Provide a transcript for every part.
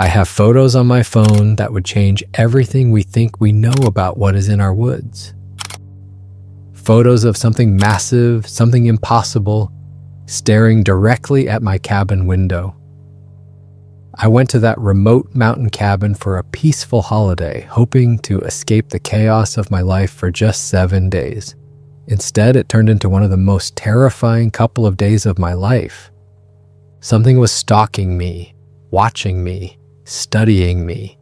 I have photos on my phone that would change everything we think we know about what is in our woods. Photos of something massive, something impossible, staring directly at my cabin window. I went to that remote mountain cabin for a peaceful holiday, hoping to escape the chaos of my life for just 7 days. Instead, it turned into one of the most terrifying couple of days of my life. Something was stalking me, watching me, studying me,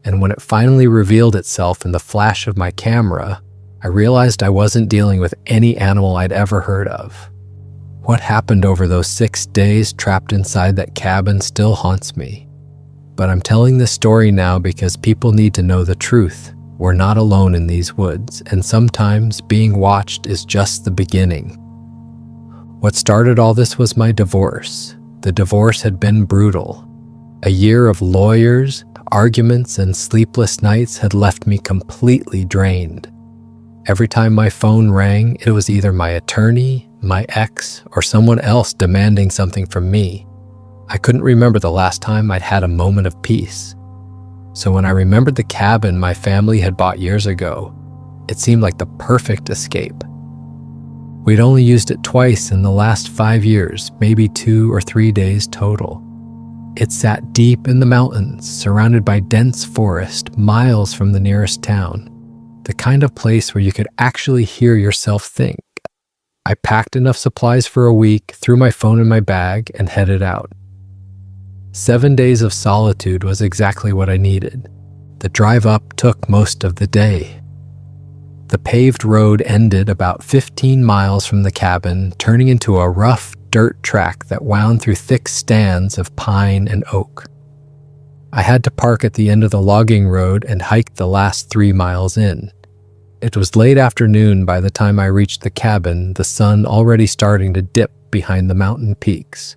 and when it finally revealed itself in the flash of my camera, I realized I wasn't dealing with any animal I'd ever heard of. What happened over those 6 days trapped inside that cabin still haunts me. But I'm telling this story now because people need to know the truth. We're not alone in these woods, and sometimes being watched is just the beginning. What started all this was my divorce. The divorce had been brutal. A year of lawyers, arguments, and sleepless nights had left me completely drained. Every time my phone rang, it was either my attorney, my ex, or someone else demanding something from me. I couldn't remember the last time I'd had a moment of peace. So when I remembered the cabin my family had bought years ago, it seemed like the perfect escape. We'd only used it twice in the last 5 years, maybe 2 or 3 days total. It sat deep in the mountains, surrounded by dense forest, miles from the nearest town. The kind of place where you could actually hear yourself think. I packed enough supplies for a week, threw my phone in my bag, and headed out. 7 days of solitude was exactly what I needed. The drive up took most of the day. The paved road ended about 15 miles from the cabin, turning into a rough dirt track that wound through thick stands of pine and oak. I had to park at the end of the logging road and hike the last 3 miles in. It was late afternoon by the time I reached the cabin, the sun already starting to dip behind the mountain peaks.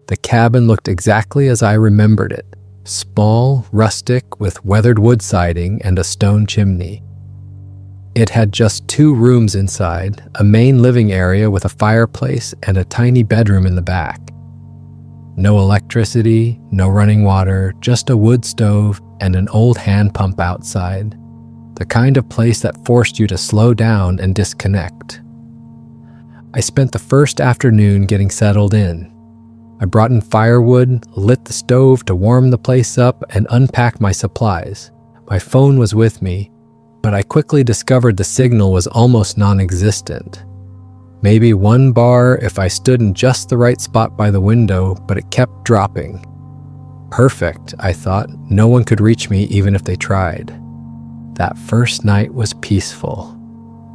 The cabin looked exactly as I remembered it, small, rustic, with weathered wood siding and a stone chimney. It had just 2 rooms inside, a main living area with a fireplace and a tiny bedroom in the back. No electricity, no running water, just a wood stove and an old hand pump outside. The kind of place that forced you to slow down and disconnect. I spent the first afternoon getting settled in. I brought in firewood, lit the stove to warm the place up, and unpacked my supplies. My phone was with me, but I quickly discovered the signal was almost non-existent. Maybe 1 bar if I stood in just the right spot by the window, but it kept dropping. Perfect, I thought. No one could reach me even if they tried. That first night was peaceful.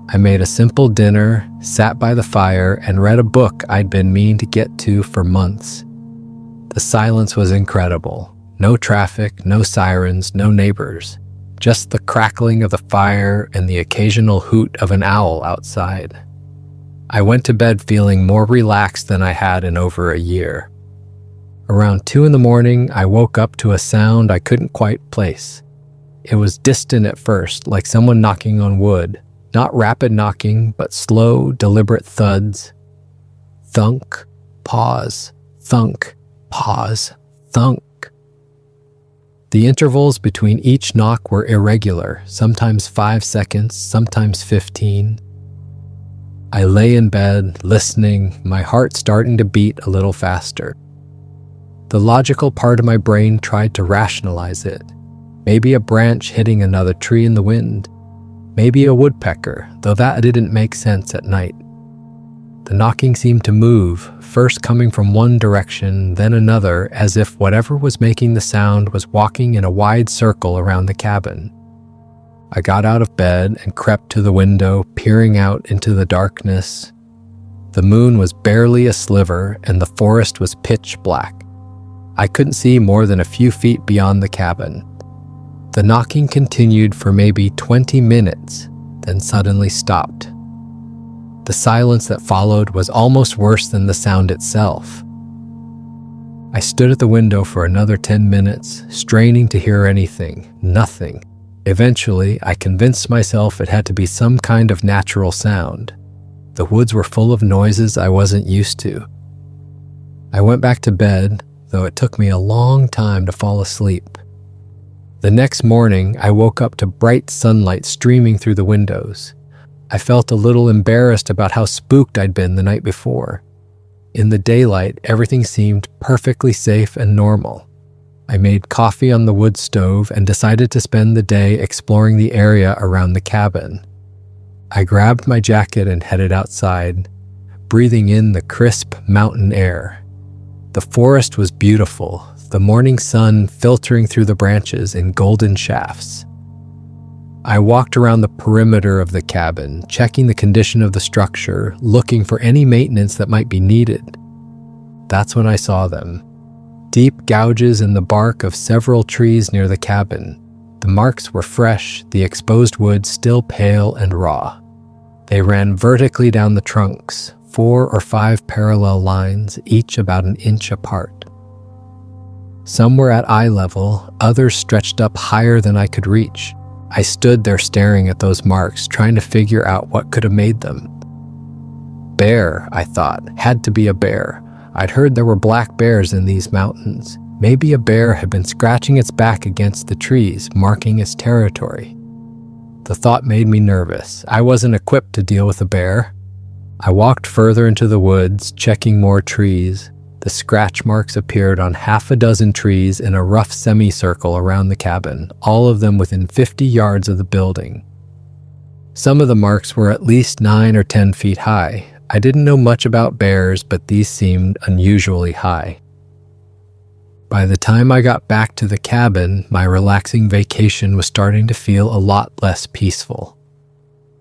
I made a simple dinner, sat by the fire, and read a book I'd been meaning to get to for months. The silence was incredible. No traffic, no sirens, no neighbors. Just the crackling of the fire and the occasional hoot of an owl outside. I went to bed feeling more relaxed than I had in over a year. Around 2 a.m, I woke up to a sound I couldn't quite place. It was distant at first, like someone knocking on wood. Not rapid knocking, but slow, deliberate thuds. Thunk, pause, thunk, pause, thunk. The intervals between each knock were irregular, sometimes 5 seconds, sometimes 15. I lay in bed, listening, my heart starting to beat a little faster. The logical part of my brain tried to rationalize it. Maybe a branch hitting another tree in the wind. Maybe a woodpecker, though that didn't make sense at night. The knocking seemed to move, first coming from one direction, then another, as if whatever was making the sound was walking in a wide circle around the cabin. I got out of bed and crept to the window, peering out into the darkness. The moon was barely a sliver, and the forest was pitch black. I couldn't see more than a few feet beyond the cabin. The knocking continued for maybe 20 minutes, then suddenly stopped. The silence that followed was almost worse than the sound itself. I stood at the window for another 10 minutes, straining to hear anything. Nothing. Eventually, I convinced myself it had to be some kind of natural sound. The woods were full of noises I wasn't used to. I went back to bed. though it took me a long time to fall asleep. The next morning, I woke up to bright sunlight streaming through the windows. I felt a little embarrassed about how spooked I'd been the night before. In the daylight, everything seemed perfectly safe and normal. I made coffee on the wood stove and decided to spend the day exploring the area around the cabin. I grabbed my jacket and headed outside, breathing in the crisp mountain air. The forest was beautiful, the morning sun filtering through the branches in golden shafts. I walked around the perimeter of the cabin, checking the condition of the structure, looking for any maintenance that might be needed. That's when I saw them. Deep gouges in the bark of several trees near the cabin. The marks were fresh, the exposed wood still pale and raw. They ran vertically down the trunks, 4 or 5 parallel lines, each about an inch apart. Some were at eye level, others stretched up higher than I could reach. I stood there staring at those marks, trying to figure out what could have made them. Bear, I thought, had to be a bear. I'd heard there were black bears in these mountains. Maybe a bear had been scratching its back against the trees, marking its territory. The thought made me nervous. I wasn't equipped to deal with a bear. I walked further into the woods, checking more trees. The scratch marks appeared on 6 trees in a rough semicircle around the cabin, all of them within 50 yards of the building. Some of the marks were at least 9 or 10 feet high. I didn't know much about bears, but these seemed unusually high. By the time I got back to the cabin, my relaxing vacation was starting to feel a lot less peaceful.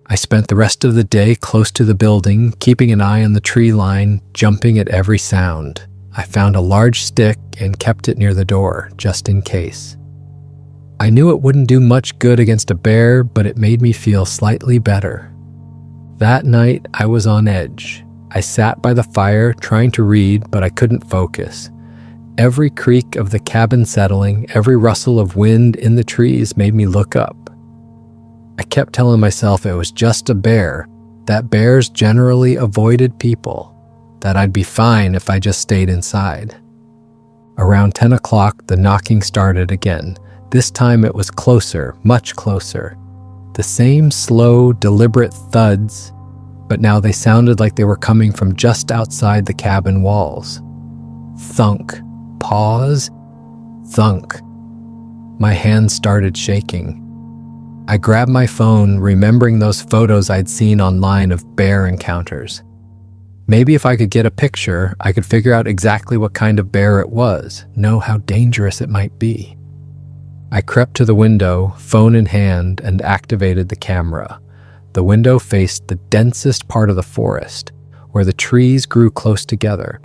I spent the rest of the day close to the building, keeping an eye on the tree line, jumping at every sound. I found a large stick and kept it near the door, just in case. I knew it wouldn't do much good against a bear, but it made me feel slightly better. That night, I was on edge. I sat by the fire, trying to read, but I couldn't focus. Every creak of the cabin settling, every rustle of wind in the trees made me look up. I kept telling myself it was just a bear, that bears generally avoided people, that I'd be fine if I just stayed inside. Around 10 o'clock, the knocking started again. This time it was closer, much closer. The same slow, deliberate thuds, but now they sounded like they were coming from just outside the cabin walls. Thunk, pause, thunk. My hands started shaking. I grabbed my phone, remembering those photos I'd seen online of bear encounters. Maybe if I could get a picture, I could figure out exactly what kind of bear it was, know how dangerous it might be. I crept to the window, phone in hand, and activated the camera. The window faced the densest part of the forest, where the trees grew close together.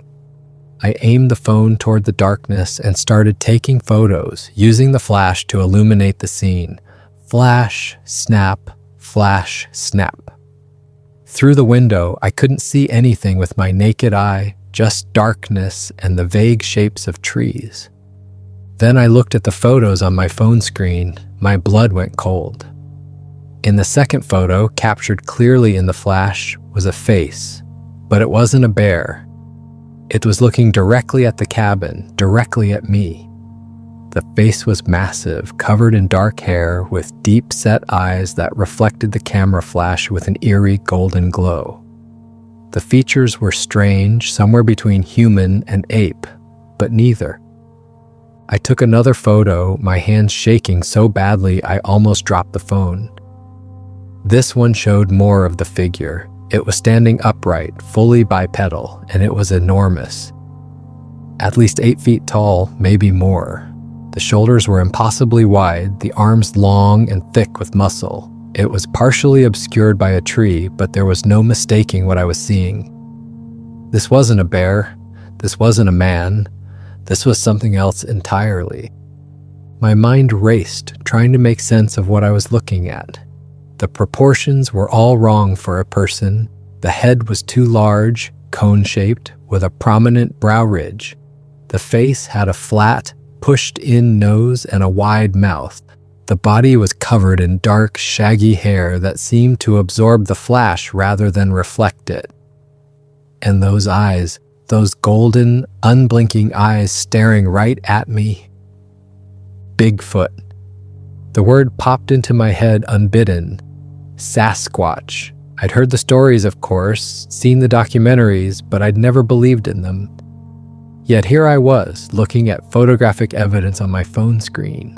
I aimed the phone toward the darkness and started taking photos, using the flash to illuminate the scene. Flash, snap, flash, snap. Through the window, I couldn't see anything with my naked eye, just darkness and the vague shapes of trees. Then I looked at the photos on my phone screen. My blood went cold. In the second photo, captured clearly in the flash, was a face, but it wasn't a bear. It was looking directly at the cabin, directly at me. The face was massive, covered in dark hair, with deep-set eyes that reflected the camera flash with an eerie golden glow. The features were strange, somewhere between human and ape, but neither. I took another photo, my hands shaking so badly I almost dropped the phone. This one showed more of the figure. It was standing upright, fully bipedal, and it was enormous. At least 8 feet tall, maybe more. The shoulders were impossibly wide, the arms long and thick with muscle. It was partially obscured by a tree, but there was no mistaking what I was seeing. This wasn't a bear. This wasn't a man. This was something else entirely. My mind raced, trying to make sense of what I was looking at. The proportions were all wrong for a person. The head was too large, cone-shaped, with a prominent brow ridge. The face had a flat, pushed-in nose and a wide mouth. The body was covered in dark, shaggy hair that seemed to absorb the flash rather than reflect it. And those eyes, those golden, unblinking eyes staring right at me. Bigfoot. The word popped into my head unbidden. Sasquatch. I'd heard the stories, of course, seen the documentaries, but I'd never believed in them. Yet here I was, looking at photographic evidence on my phone screen.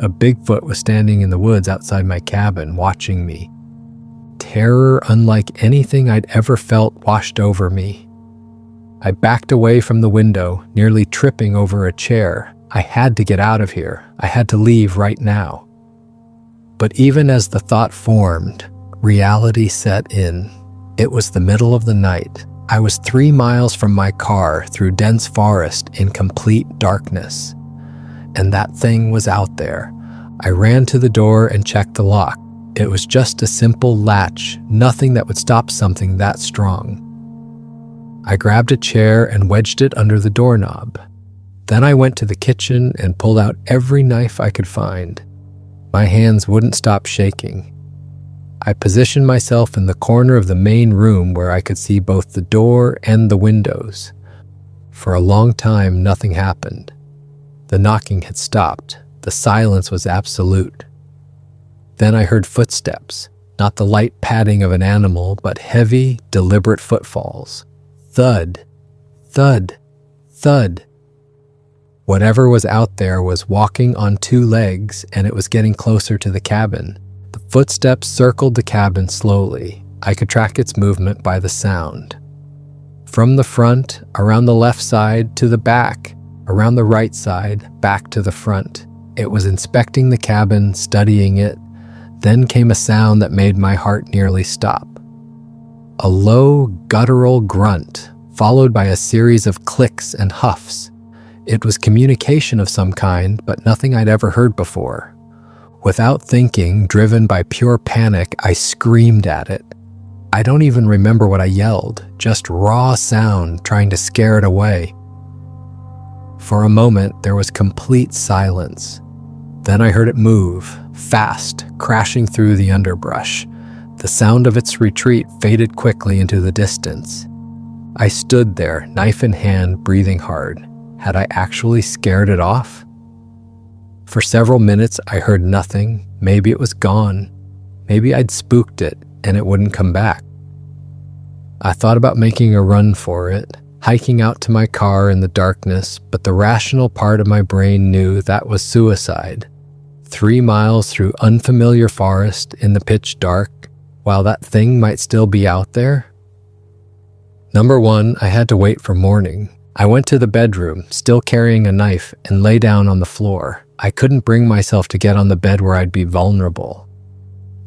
A Bigfoot was standing in the woods outside my cabin, watching me. Terror unlike anything I'd ever felt washed over me. I backed away from the window, nearly tripping over a chair. I had to get out of here. I had to leave right now. But even as the thought formed, reality set in. It was the middle of the night. I was 3 miles from my car through dense forest in complete darkness. And that thing was out there. I ran to the door and checked the lock. It was just a simple latch, nothing that would stop something that strong. I grabbed a chair and wedged it under the doorknob. Then I went to the kitchen and pulled out every knife I could find. My hands wouldn't stop shaking. I positioned myself in the corner of the main room where I could see both the door and the windows. For a long time, nothing happened. The knocking had stopped. The silence was absolute. Then I heard footsteps, not the light padding of an animal, but heavy, deliberate footfalls. Thud, thud, thud. Whatever was out there was walking on 2 legs, and it was getting closer to the cabin. The footsteps circled the cabin slowly. I could track its movement by the sound. From the front, around the left side, to the back, around the right side, back to the front. It was inspecting the cabin, studying it. Then came a sound that made my heart nearly stop. A low, guttural grunt, followed by a series of clicks and huffs. It was communication of some kind, but nothing I'd ever heard before. Without thinking, driven by pure panic, I screamed at it. I don't even remember what I yelled, just raw sound trying to scare it away. For a moment, there was complete silence. Then I heard it move, fast, crashing through the underbrush. The sound of its retreat faded quickly into the distance. I stood there, knife in hand, breathing hard. Had I actually scared it off? For several minutes, I heard nothing. Maybe it was gone. Maybe I'd spooked it and it wouldn't come back. I thought about making a run for it, hiking out to my car in the darkness, but the rational part of my brain knew that was suicide. 3 miles through unfamiliar forest in the pitch dark, while that thing might still be out there? Number 1, I had to wait for morning. I went to the bedroom, still carrying a knife, and lay down on the floor. I couldn't bring myself to get on the bed where I'd be vulnerable.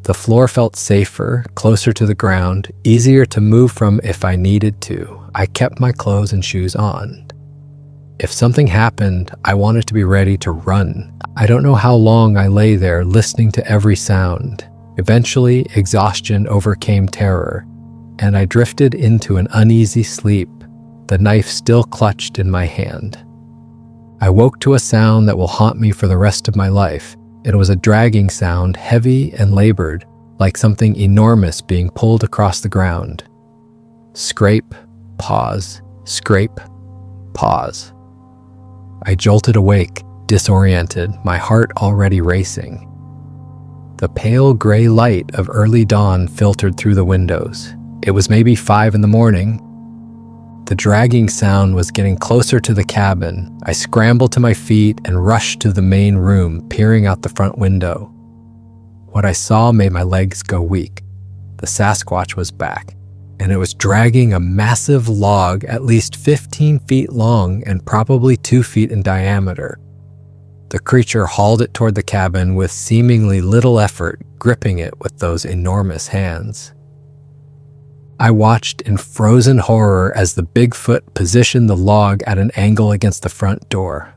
The floor felt safer, closer to the ground, easier to move from if I needed to. I kept my clothes and shoes on. If something happened, I wanted to be ready to run. I don't know how long I lay there listening to every sound. Eventually, exhaustion overcame terror, and I drifted into an uneasy sleep, the knife still clutched in my hand. I woke to a sound that will haunt me for the rest of my life. It was a dragging sound, heavy and labored, like something enormous being pulled across the ground. Scrape, pause, scrape, pause. I jolted awake, disoriented, my heart already racing. The pale gray light of early dawn filtered through the windows. It was maybe 5 a.m. The dragging sound was getting closer to the cabin. I scrambled to my feet and rushed to the main room, peering out the front window. What I saw made my legs go weak. The Sasquatch was back, and it was dragging a massive log at least 15 feet long and probably 2 feet in diameter. The creature hauled it toward the cabin with seemingly little effort, gripping it with those enormous hands. I watched in frozen horror as the Bigfoot positioned the log at an angle against the front door.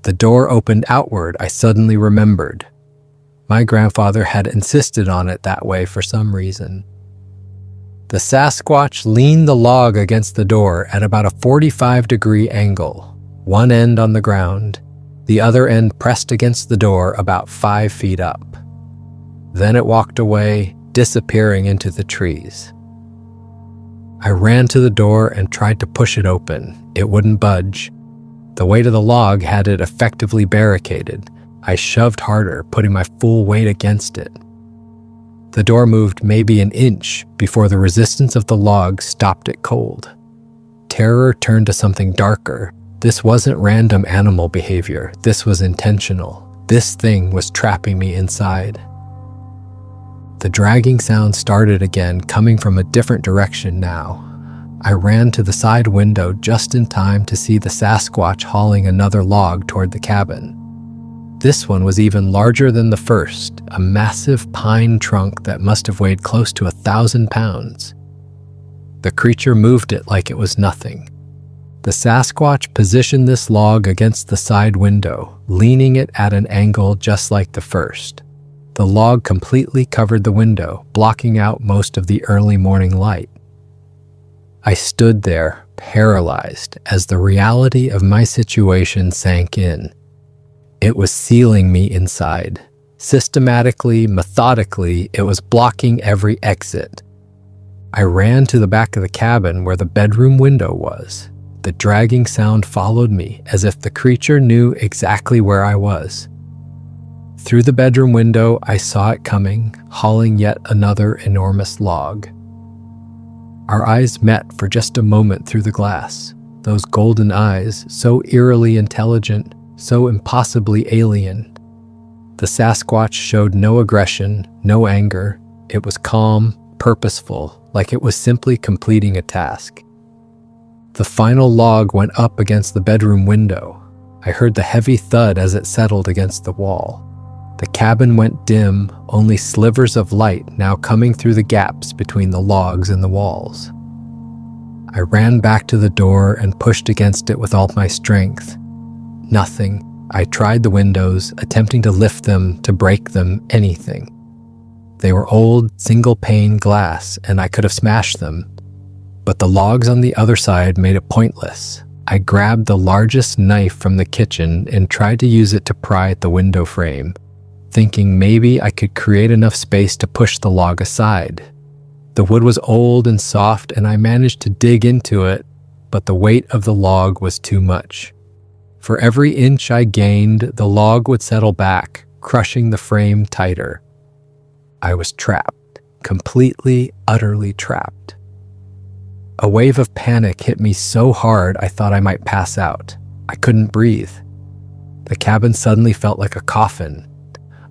The door opened outward, I suddenly remembered. My grandfather had insisted on it that way for some reason. The Sasquatch leaned the log against the door at about a 45-degree angle, one end on the ground, the other end pressed against the door about 5 feet up. Then it walked away, disappearing into the trees. I ran to the door and tried to push it open. It wouldn't budge. The weight of the log had it effectively barricaded. I shoved harder, putting my full weight against it. The door moved maybe an inch before the resistance of the log stopped it cold. Terror turned to something darker. This wasn't random animal behavior. This was intentional. This thing was trapping me inside. The dragging sound started again, coming from a different direction now. I ran to the side window just in time to see the Sasquatch hauling another log toward the cabin. This one was even larger than the first, a massive pine trunk that must have weighed close to 1,000 pounds. The creature moved it like it was nothing. The Sasquatch positioned this log against the side window, leaning it at an angle just like the first. The log completely covered the window, blocking out most of the early morning light. I stood there, paralyzed, as the reality of my situation sank in. It was sealing me inside. Systematically, methodically, it was blocking every exit. I ran to the back of the cabin where the bedroom window was. The dragging sound followed me as if the creature knew exactly where I was. Through the bedroom window, I saw it coming, hauling yet another enormous log. Our eyes met for just a moment through the glass. Those golden eyes, so eerily intelligent, so impossibly alien. The Sasquatch showed no aggression, no anger. It was calm, purposeful, like it was simply completing a task. The final log went up against the bedroom window. I heard the heavy thud as it settled against the wall. The cabin went dim, only slivers of light now coming through the gaps between the logs and the walls. I ran back to the door and pushed against it with all my strength. Nothing. I tried the windows, attempting to lift them, to break them, anything. They were old, single-pane glass, and I could have smashed them. But the logs on the other side made it pointless. I grabbed the largest knife from the kitchen and tried to use it to pry at the window frame, thinking maybe I could create enough space to push the log aside. The wood was old and soft, and I managed to dig into it, but the weight of the log was too much. For every inch I gained, the log would settle back, crushing the frame tighter. I was trapped, completely, utterly trapped. A wave of panic hit me so hard I thought I might pass out. I couldn't breathe. The cabin suddenly felt like a coffin.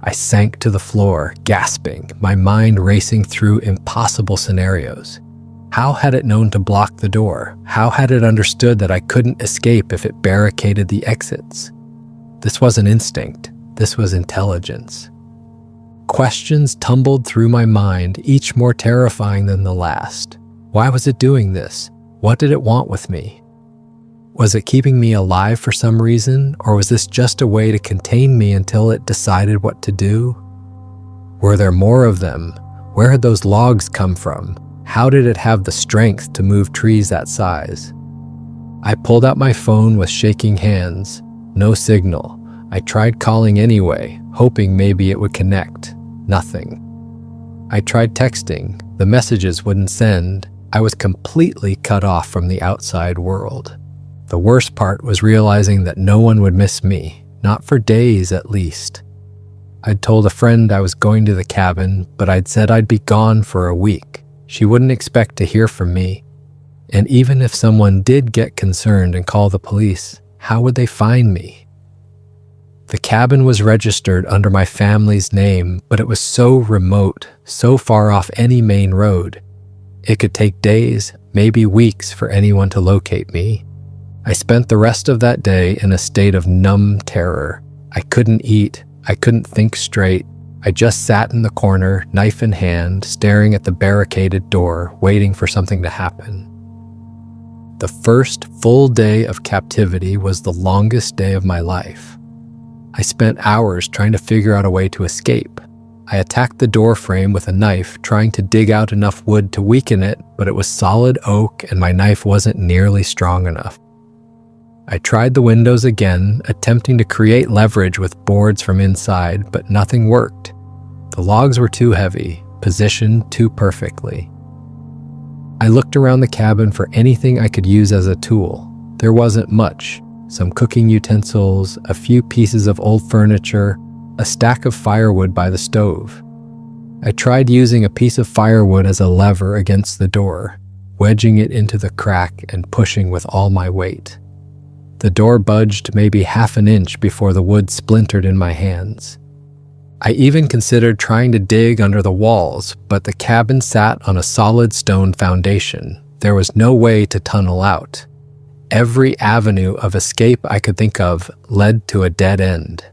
I sank to the floor, gasping, my mind racing through impossible scenarios. How had it known to block the door? How had it understood that I couldn't escape if it barricaded the exits? This wasn't instinct. This was intelligence. Questions tumbled through my mind, each more terrifying than the last. Why was it doing this? What did it want with me? Was it keeping me alive for some reason, or was this just a way to contain me until it decided what to do? Were there more of them? Where had those logs come from? How did it have the strength to move trees that size? I pulled out my phone with shaking hands. No signal. I tried calling anyway, hoping maybe it would connect. Nothing. I tried texting. The messages wouldn't send. I was completely cut off from the outside world. The worst part was realizing that no one would miss me, not for days at least. I'd told a friend I was going to the cabin, but I'd said I'd be gone for a week. She wouldn't expect to hear from me. And even if someone did get concerned and call the police, how would they find me? The cabin was registered under my family's name, but it was so remote, so far off any main road. It could take days, maybe weeks for anyone to locate me. I spent the rest of that day in a state of numb terror. I couldn't eat. I couldn't think straight. I just sat in the corner, knife in hand, staring at the barricaded door, waiting for something to happen. The first full day of captivity was the longest day of my life. I spent hours trying to figure out a way to escape. I attacked the door frame with a knife, trying to dig out enough wood to weaken it, but it was solid oak and my knife wasn't nearly strong enough. I tried the windows again, attempting to create leverage with boards from inside, but nothing worked. The logs were too heavy, positioned too perfectly. I looked around the cabin for anything I could use as a tool. There wasn't much. Some cooking utensils, a few pieces of old furniture, a stack of firewood by the stove. I tried using a piece of firewood as a lever against the door, wedging it into the crack and pushing with all my weight. The door budged maybe half an inch before the wood splintered in my hands. I even considered trying to dig under the walls, but the cabin sat on a solid stone foundation. There was no way to tunnel out. Every avenue of escape I could think of led to a dead end.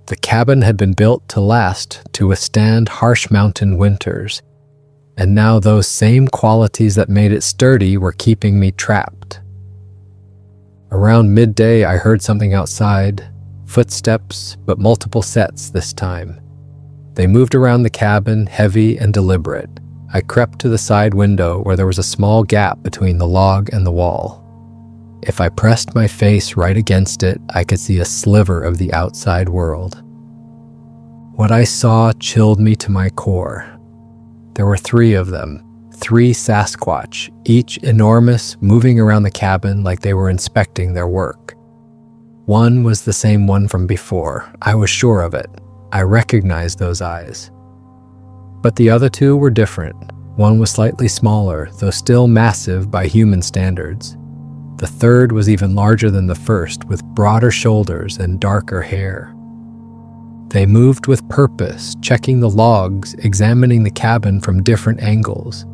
The cabin had been built to last, to withstand harsh mountain winters, and now those same qualities that made it sturdy were keeping me trapped. Around midday, I heard something outside, footsteps, but multiple sets this time. They moved around the cabin, heavy and deliberate. I crept to the side window where there was a small gap between the log and the wall. If I pressed my face right against it, I could see a sliver of the outside world. What I saw chilled me to my core. There were 3 of them, 3 Sasquatch, each enormous, moving around the cabin like they were inspecting their work. One was the same one from before. I was sure of it. I recognized those eyes. But the other 2 were different. One was slightly smaller, though still massive by human standards. The third was even larger than the first, with broader shoulders and darker hair. They moved with purpose, checking the logs, examining the cabin from different angles.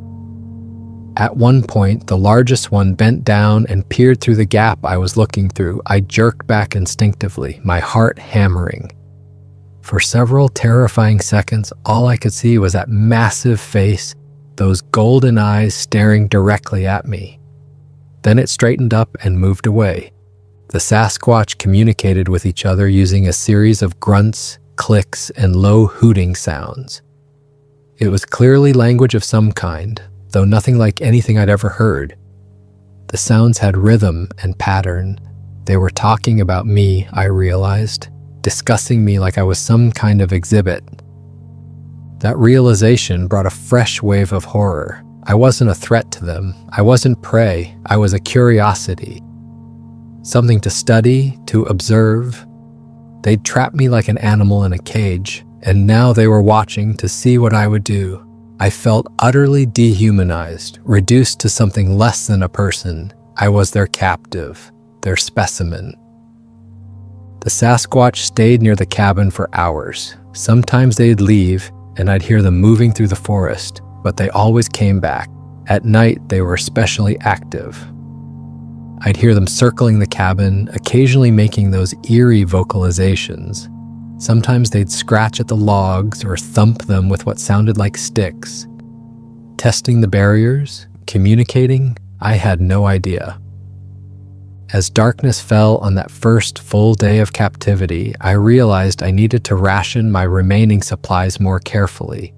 At one point, the largest one bent down and peered through the gap I was looking through. I jerked back instinctively, my heart hammering. For several terrifying seconds, all I could see was that massive face, those golden eyes staring directly at me. Then it straightened up and moved away. The Sasquatch communicated with each other using a series of grunts, clicks, and low hooting sounds. It was clearly language of some kind, though nothing like anything I'd ever heard. The sounds had rhythm and pattern. They were talking about me, I realized, discussing me like I was some kind of exhibit. That realization brought a fresh wave of horror. I wasn't a threat to them. I wasn't prey. I was a curiosity. Something to study, to observe. They'd trapped me like an animal in a cage, and now they were watching to see what I would do. I felt utterly dehumanized, reduced to something less than a person. I was their captive, their specimen. The Sasquatch stayed near the cabin for hours. Sometimes they'd leave, and I'd hear them moving through the forest, but they always came back. At night, they were especially active. I'd hear them circling the cabin, occasionally making those eerie vocalizations. Sometimes they'd scratch at the logs or thump them with what sounded like sticks. Testing the barriers, communicating, I had no idea. As darkness fell on that first full day of captivity, I realized I needed to ration my remaining supplies more carefully.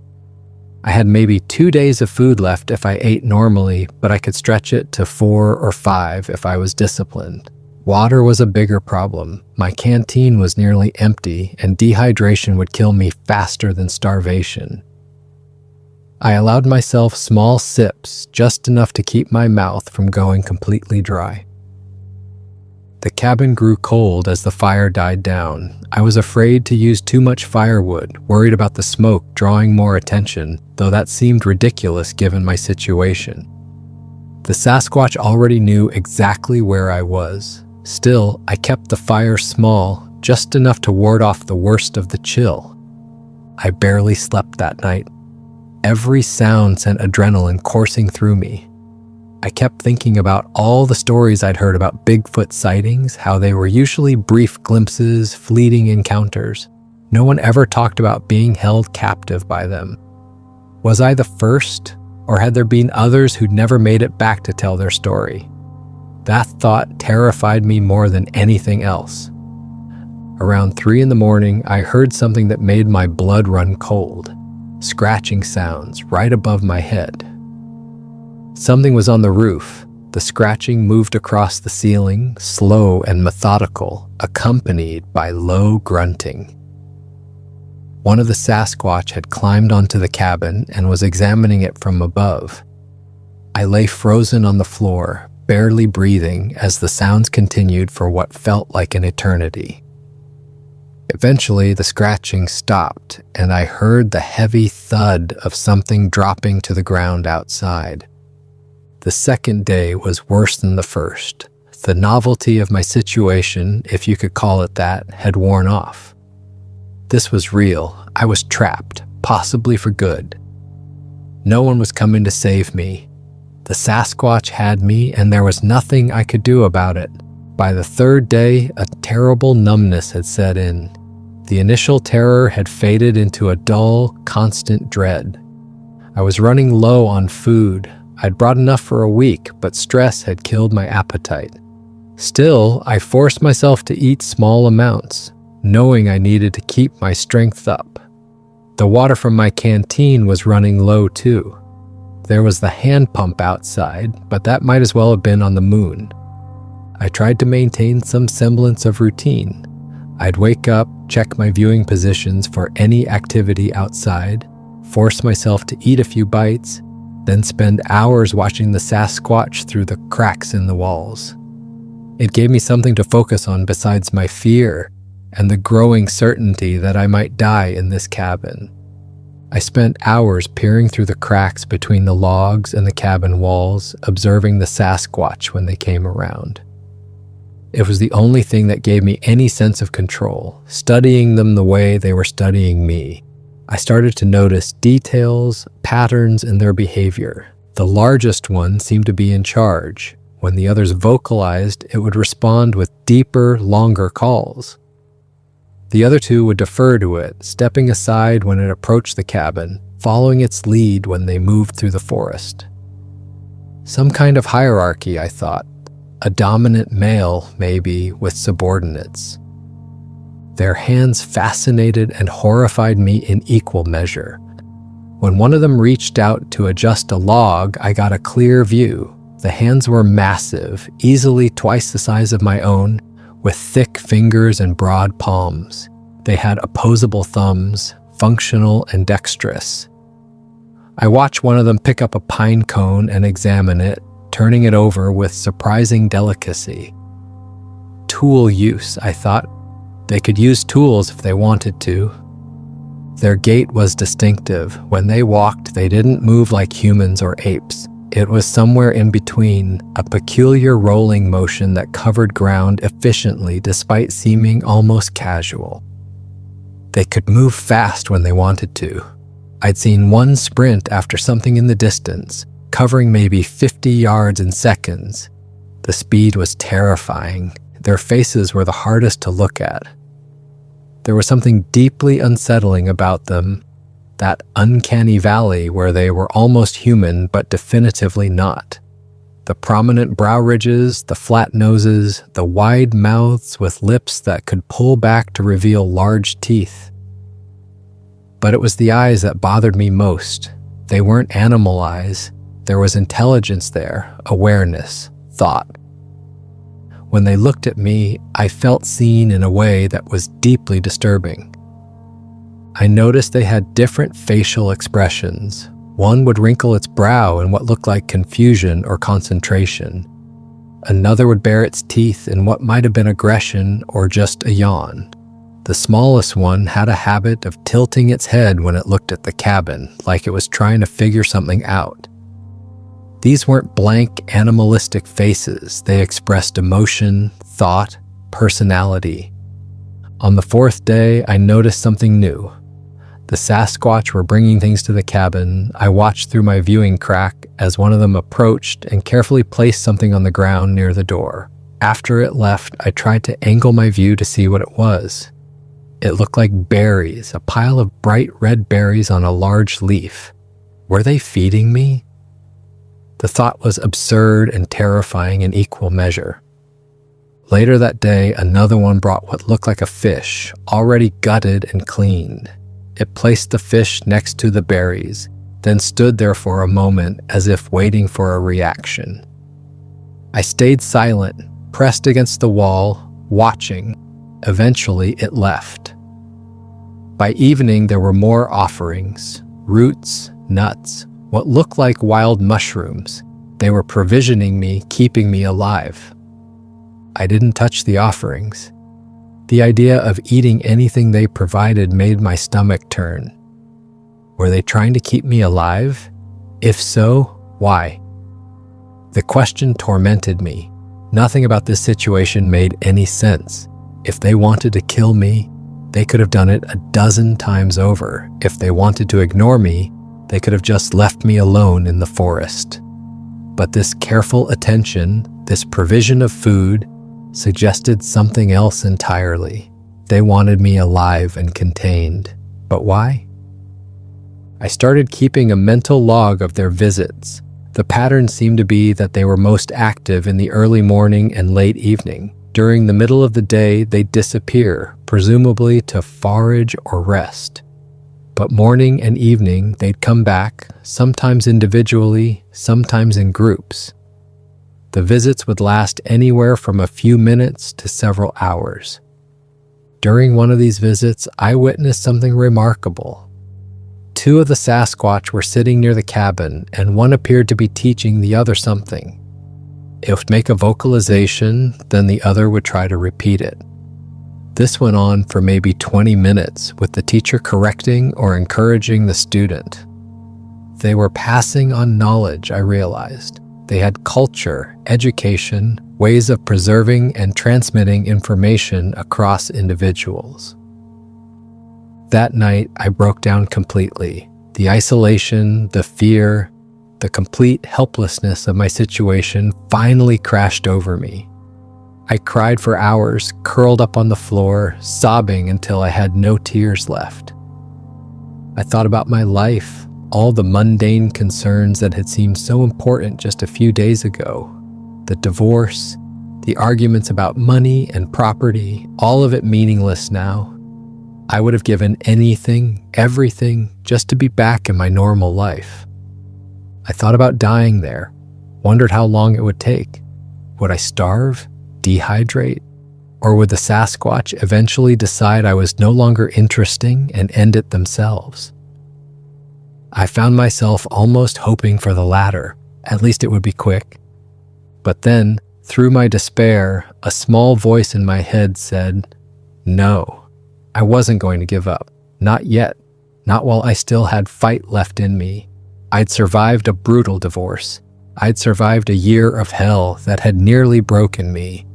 I had maybe 2 days of food left if I ate normally, but I could stretch it to 4 or 5 if I was disciplined. Water was a bigger problem. My canteen was nearly empty, and dehydration would kill me faster than starvation. I allowed myself small sips, just enough to keep my mouth from going completely dry. The cabin grew cold as the fire died down. I was afraid to use too much firewood, worried about the smoke drawing more attention, though that seemed ridiculous given my situation. The Sasquatch already knew exactly where I was. Still, I kept the fire small, just enough to ward off the worst of the chill. I barely slept that night. Every sound sent adrenaline coursing through me. I kept thinking about all the stories I'd heard about Bigfoot sightings, how they were usually brief glimpses, fleeting encounters. No one ever talked about being held captive by them. Was I the first, or had there been others who'd never made it back to tell their story? That thought terrified me more than anything else. Around 3 a.m, I heard something that made my blood run cold. Scratching sounds right above my head. Something was on the roof. The scratching moved across the ceiling, slow and methodical, accompanied by low grunting. One of the Sasquatch had climbed onto the cabin and was examining it from above. I lay frozen on the floor, barely breathing as the sounds continued for what felt like an eternity. Eventually, the scratching stopped, and I heard the heavy thud of something dropping to the ground outside. The second day was worse than the first. The novelty of my situation, if you could call it that, had worn off. This was real. I was trapped, possibly for good. No one was coming to save me. The Sasquatch had me, and there was nothing I could do about it. By the third day, a terrible numbness had set in. The initial terror had faded into a dull, constant dread. I was running low on food. I'd brought enough for a week, but stress had killed my appetite. Still, I forced myself to eat small amounts, knowing I needed to keep my strength up. The water from my canteen was running low too. There was the hand pump outside, but that might as well have been on the moon. I tried to maintain some semblance of routine. I'd wake up, check my viewing positions for any activity outside, force myself to eat a few bites, then spend hours watching the Sasquatch through the cracks in the walls. It gave me something to focus on besides my fear and the growing certainty that I might die in this cabin. I spent hours peering through the cracks between the logs and the cabin walls, observing the Sasquatch when they came around. It was the only thing that gave me any sense of control, studying them the way they were studying me. I started to notice details, patterns in their behavior. The largest one seemed to be in charge. When the others vocalized, it would respond with deeper, longer calls. The other two would defer to it, stepping aside when it approached the cabin, following its lead when they moved through the forest. Some kind of hierarchy, I thought. A dominant male, maybe, with subordinates. Their hands fascinated and horrified me in equal measure. When one of them reached out to adjust a log, I got a clear view. The hands were massive, easily twice the size of my own, with thick fingers and broad palms. They had opposable thumbs, functional and dexterous. I watched one of them pick up a pine cone and examine it, turning it over with surprising delicacy. Tool use, I thought. They could use tools if they wanted to. Their gait was distinctive. When they walked, they didn't move like humans or apes. It was somewhere in between, a peculiar rolling motion that covered ground efficiently despite seeming almost casual. They could move fast when they wanted to. I'd seen one sprint after something in the distance, covering maybe 50 yards in seconds. The speed was terrifying. Their faces were the hardest to look at. There was something deeply unsettling about them, that uncanny valley where they were almost human but definitively not. The prominent brow ridges, the flat noses, the wide mouths with lips that could pull back to reveal large teeth. But it was the eyes that bothered me most. They weren't animal eyes. There was intelligence there, awareness, thought. When they looked at me, I felt seen in a way that was deeply disturbing. I noticed they had different facial expressions. One would wrinkle its brow in what looked like confusion or concentration. Another would bare its teeth in what might have been aggression or just a yawn. The smallest one had a habit of tilting its head when it looked at the cabin, like it was trying to figure something out. These weren't blank, animalistic faces. They expressed emotion, thought, personality. On the fourth day, I noticed something new. The Sasquatch were bringing things to the cabin. I watched through my viewing crack as one of them approached and carefully placed something on the ground near the door. After it left, I tried to angle my view to see what it was. It looked like berries, a pile of bright red berries on a large leaf. Were they feeding me? The thought was absurd and terrifying in equal measure. Later that day, another one brought what looked like a fish, already gutted and cleaned. It placed the fish next to the berries, then stood there for a moment as if waiting for a reaction. I stayed silent, pressed against the wall, watching. Eventually, it left. By evening, there were more offerings, roots, nuts, what looked like wild mushrooms. They were provisioning me, keeping me alive. I didn't touch the offerings. The idea of eating anything they provided made my stomach turn. Were they trying to keep me alive? If so, why? The question tormented me. Nothing about this situation made any sense. If they wanted to kill me, they could have done it a dozen times over. If they wanted to ignore me, they could have just left me alone in the forest. But this careful attention, this provision of food, suggested something else entirely. They wanted me alive and contained. But why? I started keeping a mental log of their visits. The pattern seemed to be that they were most active in the early morning and late evening. During the middle of the day, they'd disappear, presumably to forage or rest. But morning and evening, they'd come back, sometimes individually, sometimes in groups. The visits would last anywhere from a few minutes to several hours. During one of these visits, I witnessed something remarkable. Two of the Sasquatch were sitting near the cabin, and one appeared to be teaching the other something. It would make a vocalization, then the other would try to repeat it. This went on for maybe 20 minutes, with the teacher correcting or encouraging the student. They were passing on knowledge, I realized. They had culture, education, ways of preserving and transmitting information across individuals. That night, I broke down completely. The isolation, the fear, the complete helplessness of my situation finally crashed over me. I cried for hours, curled up on the floor, sobbing until I had no tears left. I thought about my life, all the mundane concerns that had seemed so important just a few days ago. The divorce, the arguments about money and property, all of it meaningless now. I would have given anything, everything, just to be back in my normal life. I thought about dying there, wondered how long it would take. Would I starve, dehydrate, or would the Sasquatch eventually decide I was no longer interesting and end it themselves? I found myself almost hoping for the latter, at least it would be quick. But then, through my despair, a small voice in my head said, no. I wasn't going to give up. Not yet. Not while I still had fight left in me. I'd survived a brutal divorce. I'd survived a year of hell that had nearly broken me.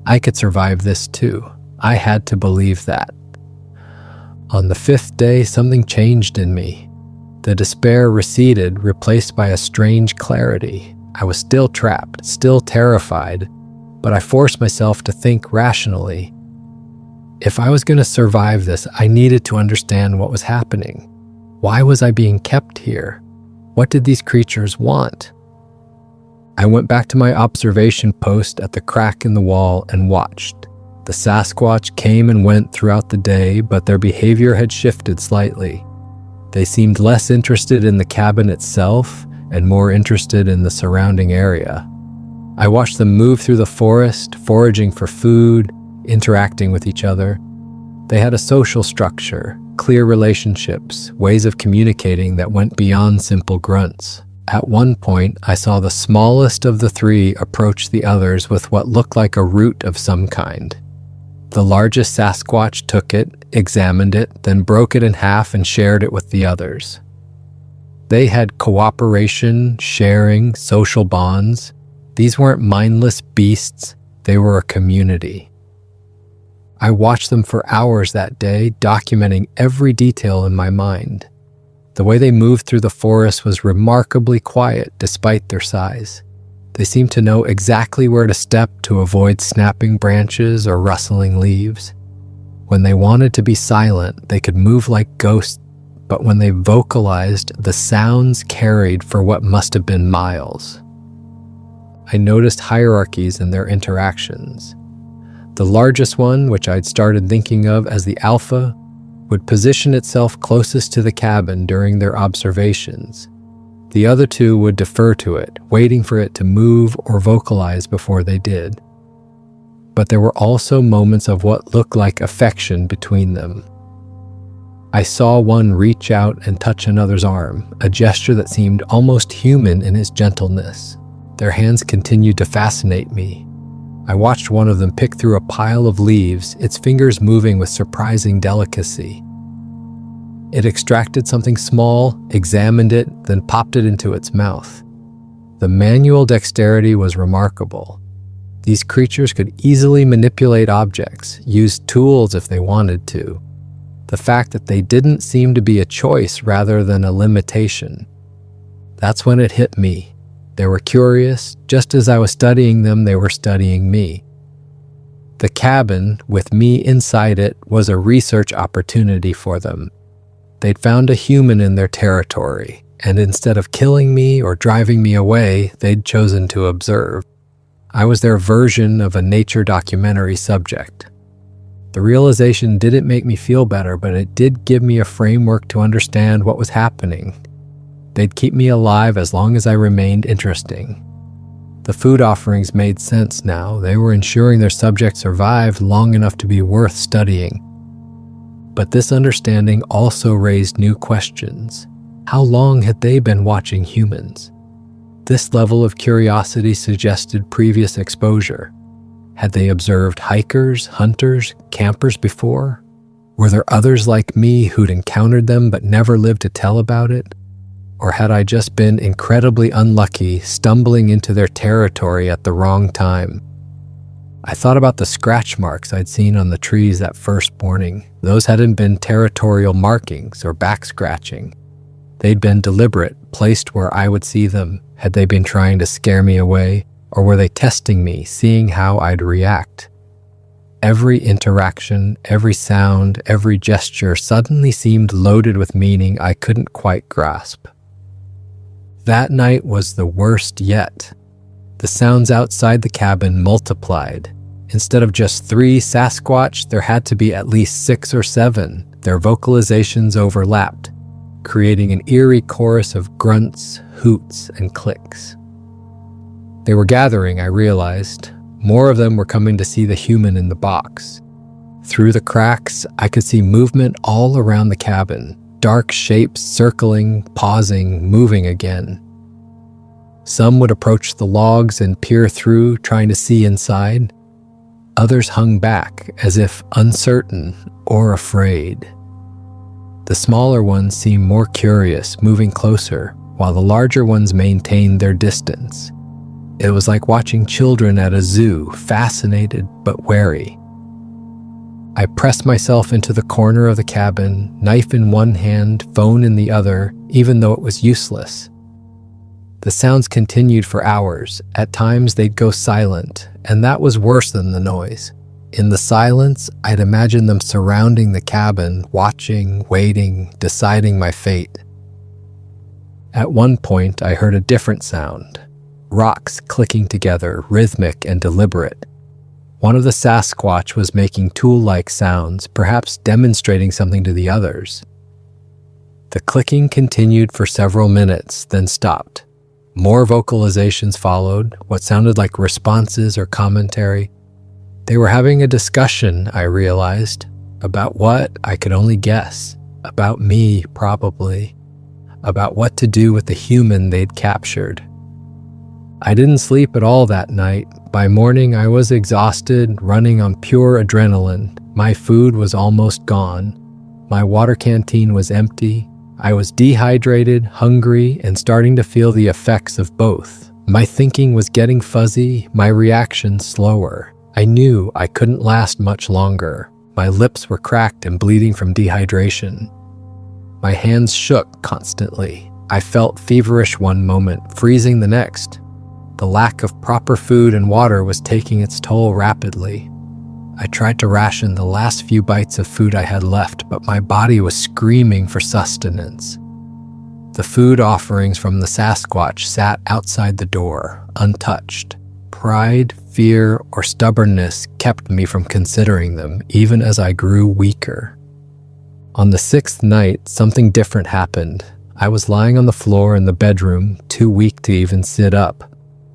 I could survive this too. I had to believe that. On the 5th day, something changed in me. The despair receded, replaced by a strange clarity. I was still trapped, still terrified, but I forced myself to think rationally. If I was going to survive this, I needed to understand what was happening. Why was I being kept here? What did these creatures want? I went back to my observation post at the crack in the wall and watched. The Sasquatch came and went throughout the day, but their behavior had shifted slightly. They seemed less interested in the cabin itself and more interested in the surrounding area. I watched them move through the forest, foraging for food, interacting with each other. They had a social structure, clear relationships, ways of communicating that went beyond simple grunts. At one point, I saw the smallest of the three approach the others with what looked like a root of some kind. The largest Sasquatch took it, examined it, then broke it in half and shared it with the others. They had cooperation, sharing, social bonds. These weren't mindless beasts, they were a community. I watched them for hours that day, documenting every detail in my mind. The way they moved through the forest was remarkably quiet despite their size. They seemed to know exactly where to step to avoid snapping branches or rustling leaves. When they wanted to be silent, they could move like ghosts, but when they vocalized, the sounds carried for what must have been miles. I noticed hierarchies in their interactions. The largest one, which I'd started thinking of as the alpha, would position itself closest to the cabin during their observations. The other two would defer to it, waiting for it to move or vocalize before they did. But there were also moments of what looked like affection between them. I saw one reach out and touch another's arm, a gesture that seemed almost human in its gentleness. Their hands continued to fascinate me. I watched one of them pick through a pile of leaves, its fingers moving with surprising delicacy. It extracted something small, examined it, then popped it into its mouth. The manual dexterity was remarkable. These creatures could easily manipulate objects, use tools if they wanted to. The fact that they didn't seem to be a choice rather than a limitation. That's when it hit me. They were curious. Just as I was studying them, they were studying me. The cabin, with me inside it, was a research opportunity for them. They'd found a human in their territory, and instead of killing me or driving me away, they'd chosen to observe. I was their version of a nature documentary subject. The realization didn't make me feel better, but it did give me a framework to understand what was happening. They'd keep me alive as long as I remained interesting. The food offerings made sense now. They were ensuring their subjects survived long enough to be worth studying. But this understanding also raised new questions. How long had they been watching humans? This level of curiosity suggested previous exposure. Had they observed hikers, hunters, campers before? Were there others like me who'd encountered them but never lived to tell about it? Or had I just been incredibly unlucky, stumbling into their territory at the wrong time? I thought about the scratch marks I'd seen on the trees that first morning. Those hadn't been territorial markings or back scratching. They'd been deliberate, placed where I would see them. Had they been trying to scare me away, or were they testing me, seeing how I'd react? Every interaction, every sound, every gesture suddenly seemed loaded with meaning I couldn't quite grasp. That night was the worst yet. The sounds outside the cabin multiplied. Instead of just 3 Sasquatch, there had to be at least 6 or 7. Their vocalizations overlapped, creating an eerie chorus of grunts, hoots, and clicks. They were gathering, I realized. More of them were coming to see the human in the box. Through the cracks, I could see movement all around the cabin. Dark shapes circling, pausing, moving again. Some would approach the logs and peer through, trying to see inside. Others hung back, as if uncertain or afraid. The smaller ones seemed more curious, moving closer, while the larger ones maintained their distance. It was like watching children at a zoo, fascinated but wary. I pressed myself into the corner of the cabin, knife in one hand, phone in the other, even though it was useless. The sounds continued for hours. At times they'd go silent, and that was worse than the noise. In the silence, I'd imagine them surrounding the cabin, watching, waiting, deciding my fate. At one point, I heard a different sound. Rocks clicking together, rhythmic and deliberate. One of the Sasquatch was making tool-like sounds, perhaps demonstrating something to the others. The clicking continued for several minutes, then stopped. More vocalizations followed, what sounded like responses or commentary. They were having a discussion, I realized. About what? I could only guess. About me, probably. About what to do with the human they'd captured. I didn't sleep at all that night. By morning, I was exhausted, running on pure adrenaline. My food was almost gone. My water canteen was empty. I was dehydrated, hungry, and starting to feel the effects of both. My thinking was getting fuzzy, my reaction slower. I knew I couldn't last much longer. My lips were cracked and bleeding from dehydration. My hands shook constantly. I felt feverish one moment, freezing the next. The lack of proper food and water was taking its toll rapidly. I tried to ration the last few bites of food I had left, but my body was screaming for sustenance. The food offerings from the Sasquatch sat outside the door, untouched. Pride, fear, or stubbornness kept me from considering them, even as I grew weaker. On the 6th night, something different happened. I was lying on the floor in the bedroom, too weak to even sit up,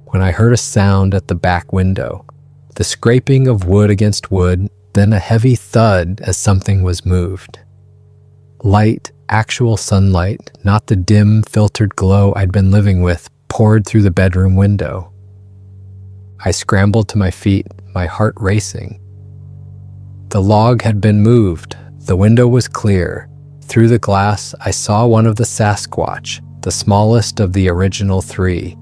when I heard a sound at the back window. The scraping of wood against wood, then a heavy thud as something was moved. Light, actual sunlight, not the dim, filtered glow I'd been living with, poured through the bedroom window. I scrambled to my feet, my heart racing. The log had been moved. The window was clear. Through the glass, I saw one of the Sasquatch, the smallest of the original three.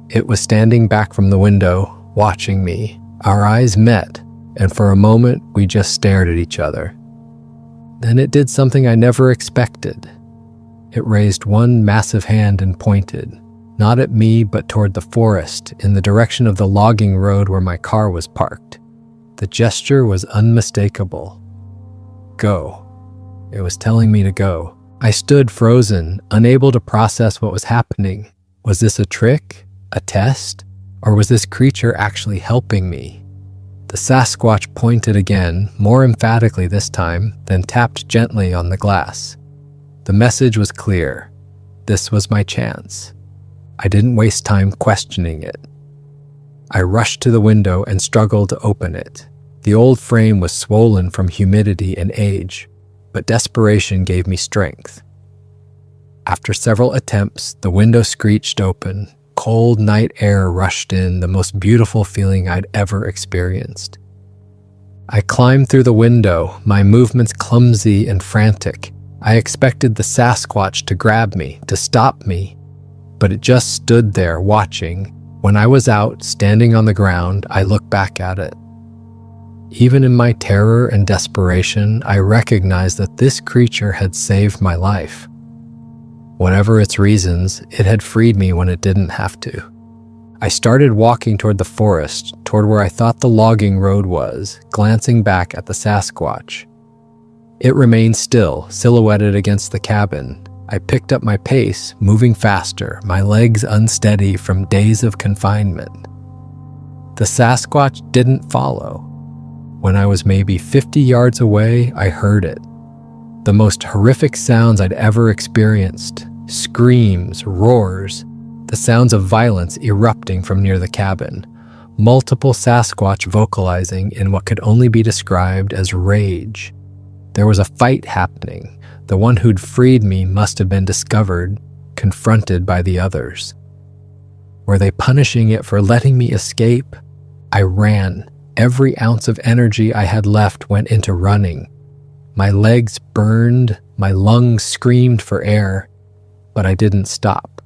It was standing back from the window, watching me. Our eyes met, and for a moment we just stared at each other. Then it did something I never expected. It raised one massive hand and pointed, not at me but toward the forest, in the direction of the logging road where my car was parked. The gesture was unmistakable. Go. It was telling me to go. I stood frozen, unable to process what was happening. Was this a trick? A test? Or was this creature actually helping me? The Sasquatch pointed again, more emphatically this time, then tapped gently on the glass. The message was clear. This was my chance. I didn't waste time questioning it. I rushed to the window and struggled to open it. The old frame was swollen from humidity and age, but desperation gave me strength. After several attempts, the window screeched open. Cold night air rushed in, the most beautiful feeling I'd ever experienced. I climbed through the window, my movements clumsy and frantic. I expected the Sasquatch to grab me, to stop me, but it just stood there watching. When I was out, standing on the ground, I looked back at it. Even in my terror and desperation, I recognized that this creature had saved my life. Whatever its reasons, it had freed me when it didn't have to. I started walking toward the forest, toward where I thought the logging road was, glancing back at the Sasquatch. It remained still, silhouetted against the cabin. I picked up my pace, moving faster, my legs unsteady from days of confinement. The Sasquatch didn't follow. When I was maybe 50 yards away, I heard it. The most horrific sounds I'd ever experienced. Screams, roars, the sounds of violence erupting from near the cabin. Multiple Sasquatch vocalizing in what could only be described as rage. There was a fight happening. The one who'd freed me must have been discovered, confronted by the others. Were they punishing it for letting me escape? I ran. Every ounce of energy I had left went into running. My legs burned, my lungs screamed for air, but I didn't stop.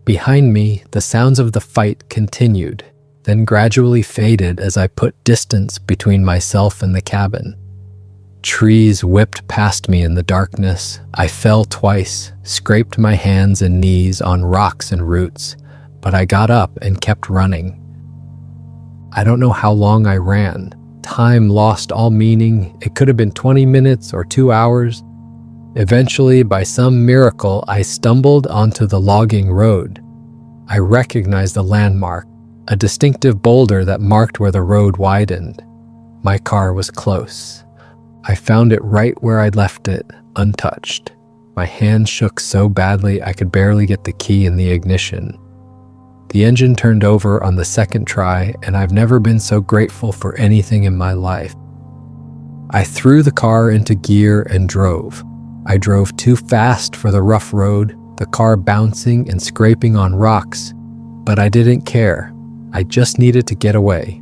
Behind me, the sounds of the fight continued, then gradually faded as I put distance between myself and the cabin. Trees whipped past me in the darkness. I fell twice, scraped my hands and knees on rocks and roots, but I got up and kept running. I don't know how long I ran. Time lost all meaning. It could have been 20 minutes or 2 hours. Eventually, by some miracle, I stumbled onto the logging road. I recognized the landmark, a distinctive boulder that marked where the road widened. My car was close. I found it right where I'd left it, untouched. My hand shook so badly I could barely get the key in the ignition. The engine turned over on the second try, and I've never been so grateful for anything in my life. I threw the car into gear and drove. I drove too fast for the rough road, the car bouncing and scraping on rocks, but I didn't care. I just needed to get away.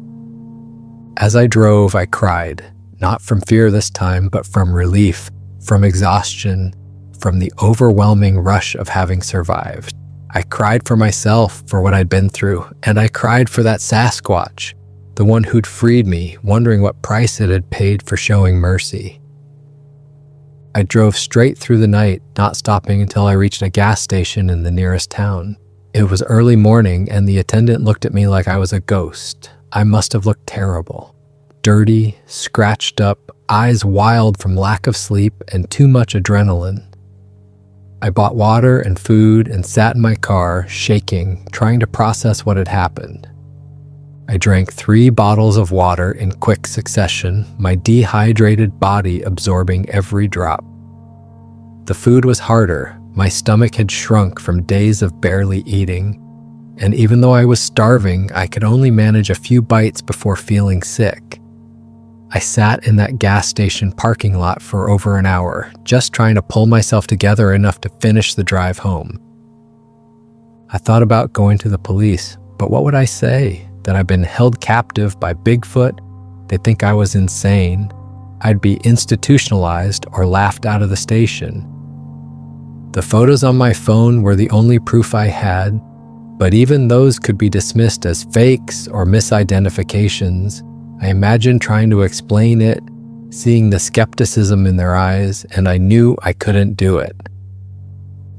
As I drove, I cried, not from fear this time, but from relief, from exhaustion, from the overwhelming rush of having survived. I cried for myself, for what I'd been through, and I cried for that Sasquatch, the one who'd freed me, wondering what price it had paid for showing mercy. I drove straight through the night, not stopping until I reached a gas station in the nearest town. It was early morning, and the attendant looked at me like I was a ghost. I must have looked terrible. Dirty, scratched up, eyes wild from lack of sleep and too much adrenaline. I bought water and food and sat in my car, shaking, trying to process what had happened. I drank 3 bottles of water in quick succession, my dehydrated body absorbing every drop. The food was harder. My stomach had shrunk from days of barely eating, and even though I was starving, I could only manage a few bites before feeling sick. I sat in that gas station parking lot for over an hour, just trying to pull myself together enough to finish the drive home. I thought about going to the police, but what would I say? That I've been held captive by Bigfoot? They'd think I was insane. I'd be institutionalized or laughed out of the station. The photos on my phone were the only proof I had, but even those could be dismissed as fakes or misidentifications. I imagined trying to explain it, seeing the skepticism in their eyes, and I knew I couldn't do it.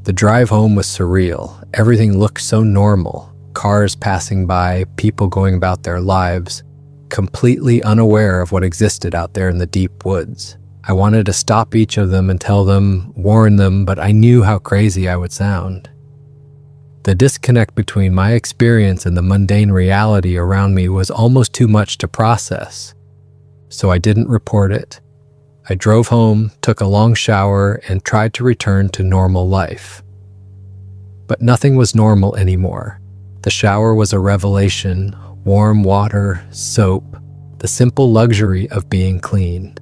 The drive home was surreal. Everything looked so normal. Cars passing by, people going about their lives, completely unaware of what existed out there in the deep woods. I wanted to stop each of them and tell them, warn them, but I knew how crazy I would sound. The disconnect between my experience and the mundane reality around me was almost too much to process. So I didn't report it. I drove home, took a long shower, and tried to return to normal life. But nothing was normal anymore. The shower was a revelation, warm water, soap, the simple luxury of being clean.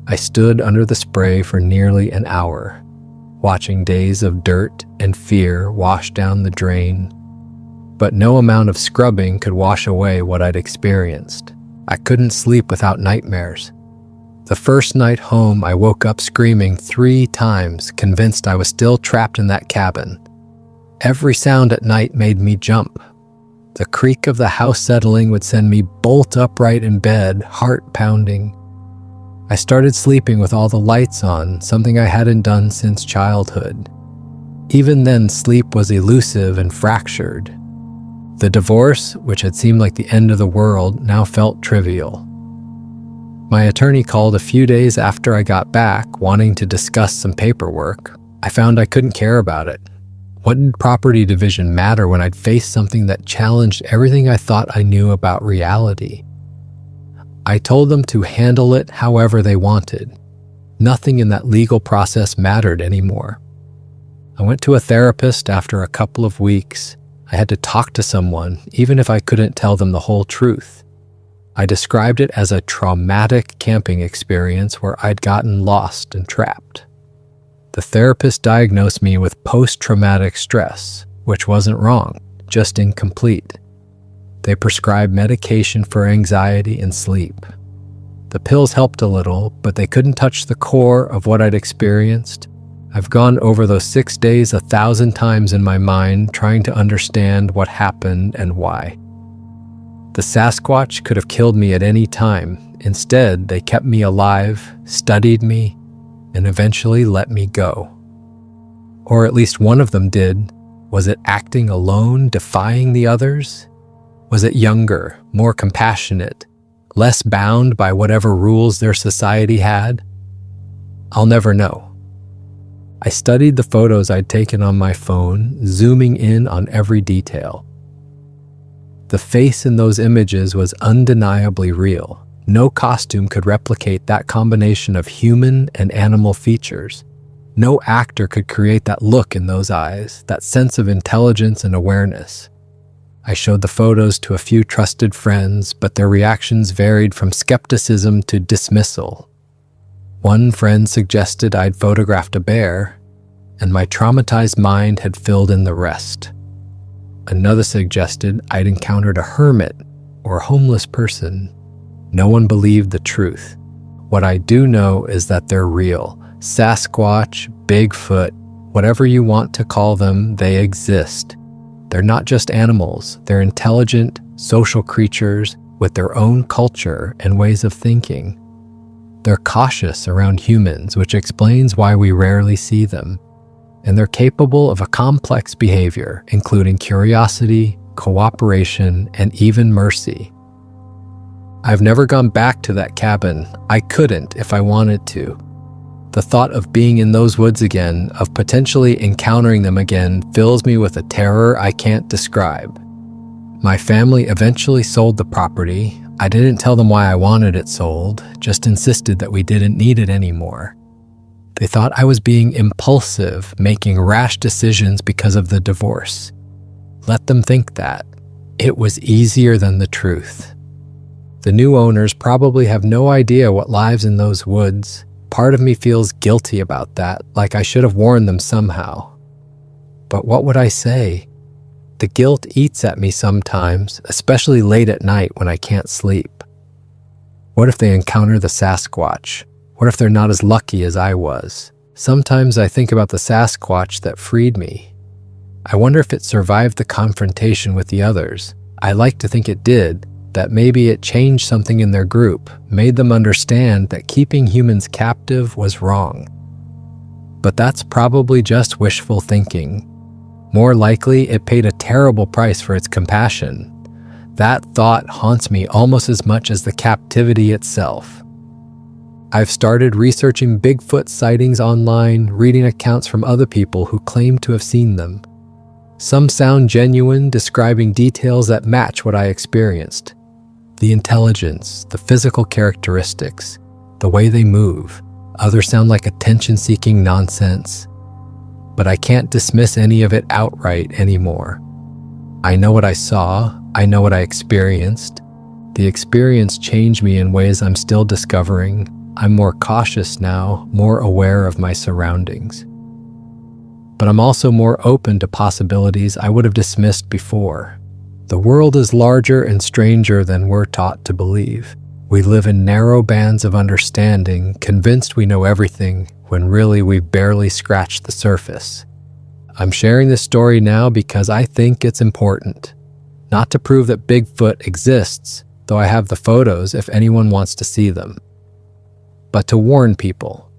I stood under the spray for nearly an hour, watching days of dirt and fear wash down the drain. But no amount of scrubbing could wash away what I'd experienced. I couldn't sleep without nightmares. The first night home, I woke up screaming 3 times, convinced I was still trapped in that cabin. Every sound at night made me jump. The creak of the house settling would send me bolt upright in bed, heart pounding. I started sleeping with all the lights on, something I hadn't done since childhood. Even then, sleep was elusive and fractured. The divorce, which had seemed like the end of the world, now felt trivial. My attorney called a few days after I got back, wanting to discuss some paperwork. I found I couldn't care about it. What did property division matter when I'd faced something that challenged everything I thought I knew about reality? I told them to handle it however they wanted. Nothing in that legal process mattered anymore. I went to a therapist after a couple of weeks. I had to talk to someone, even if I couldn't tell them the whole truth. I described it as a traumatic camping experience where I'd gotten lost and trapped. The therapist diagnosed me with post-traumatic stress, which wasn't wrong, just incomplete. They prescribed medication for anxiety and sleep. The pills helped a little, but they couldn't touch the core of what I'd experienced. I've gone over those 6 days 1,000 times in my mind, trying to understand what happened and why. The Sasquatch could have killed me at any time. Instead, they kept me alive, studied me, and eventually let me go. Or at least one of them did. Was it acting alone, defying the others? Was it younger, more compassionate, less bound by whatever rules their society had? I'll never know. I studied the photos I'd taken on my phone, zooming in on every detail. The face in those images was undeniably real. No costume could replicate that combination of human and animal features. No actor could create that look in those eyes, that sense of intelligence and awareness. I showed the photos to a few trusted friends, but their reactions varied from skepticism to dismissal. One friend suggested I'd photographed a bear, and my traumatized mind had filled in the rest. Another suggested I'd encountered a hermit or a homeless person. No one believed the truth. What I do know is that they're real. Sasquatch, Bigfoot, whatever you want to call them, they exist. They're not just animals. They're intelligent, social creatures with their own culture and ways of thinking. They're cautious around humans, which explains why we rarely see them. And they're capable of a complex behavior, including curiosity, cooperation, and even mercy. I've never gone back to that cabin. I couldn't if I wanted to. The thought of being in those woods again, of potentially encountering them again, fills me with a terror I can't describe. My family eventually sold the property. I didn't tell them why I wanted it sold, just insisted that we didn't need it anymore. They thought I was being impulsive, making rash decisions because of the divorce. Let them think that. It was easier than the truth. The new owners probably have no idea what lives in those woods. Part of me feels guilty about that, like I should have warned them somehow. But what would I say? The guilt eats at me sometimes, especially late at night when I can't sleep. What if they encounter the Sasquatch? What if they're not as lucky as I was? Sometimes I think about the Sasquatch that freed me. I wonder if it survived the confrontation with the others. I like to think it did, that maybe it changed something in their group, made them understand that keeping humans captive was wrong. But that's probably just wishful thinking. More likely, it paid a terrible price for its compassion. That thought haunts me almost as much as the captivity itself. I've started researching Bigfoot sightings online, reading accounts from other people who claim to have seen them. Some sound genuine, describing details that match what I experienced. The intelligence, the physical characteristics, the way they move. Others sound like attention-seeking nonsense. But I can't dismiss any of it outright anymore. I know what I saw, I know what I experienced. The experience changed me in ways I'm still discovering. I'm more cautious now, more aware of my surroundings. But I'm also more open to possibilities I would have dismissed before. The world is larger and stranger than we're taught to believe. We live in narrow bands of understanding, convinced we know everything, when really we've barely scratched the surface. I'm sharing this story now because I think it's important. Not to prove that Bigfoot exists, though I have the photos if anyone wants to see them. But to warn people.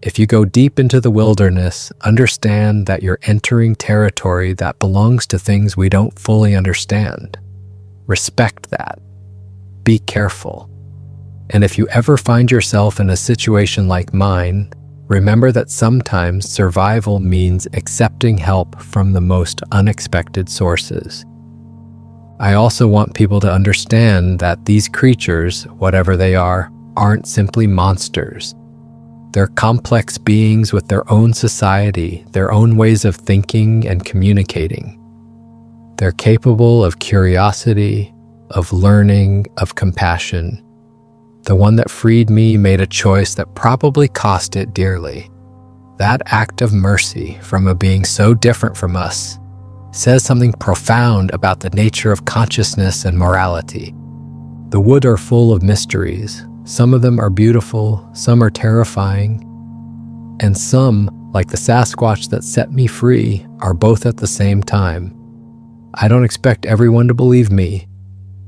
If you go deep into the wilderness, understand that you're entering territory that belongs to things we don't fully understand. Respect that. Be careful. And if you ever find yourself in a situation like mine, remember that sometimes survival means accepting help from the most unexpected sources. I also want people to understand that these creatures, whatever they are, aren't simply monsters. They're complex beings with their own society, their own ways of thinking and communicating. They're capable of curiosity, of learning, of compassion. The one that freed me made a choice that probably cost it dearly. That act of mercy from a being so different from us says something profound about the nature of consciousness and morality. The woods are full of mysteries. Some of them are beautiful, some are terrifying, and some, like the Sasquatch that set me free, are both at the same time. I don't expect everyone to believe me,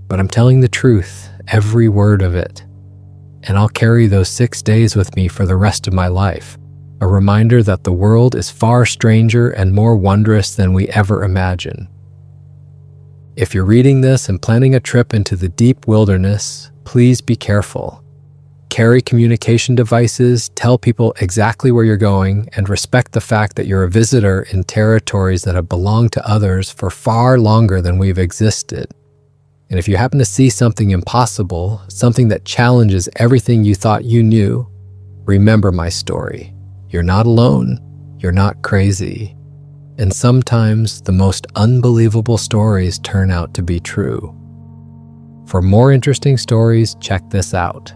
but I'm telling the truth, every word of it. And I'll carry those 6 days with me for the rest of my life, a reminder that the world is far stranger and more wondrous than we ever imagine. If you're reading this and planning a trip into the deep wilderness, please be careful. Carry communication devices, tell people exactly where you're going, and respect the fact that you're a visitor in territories that have belonged to others for far longer than we've existed. And if you happen to see something impossible, something that challenges everything you thought you knew, remember my story. You're not alone. You're not crazy. And sometimes the most unbelievable stories turn out to be true. For more interesting stories, check this out.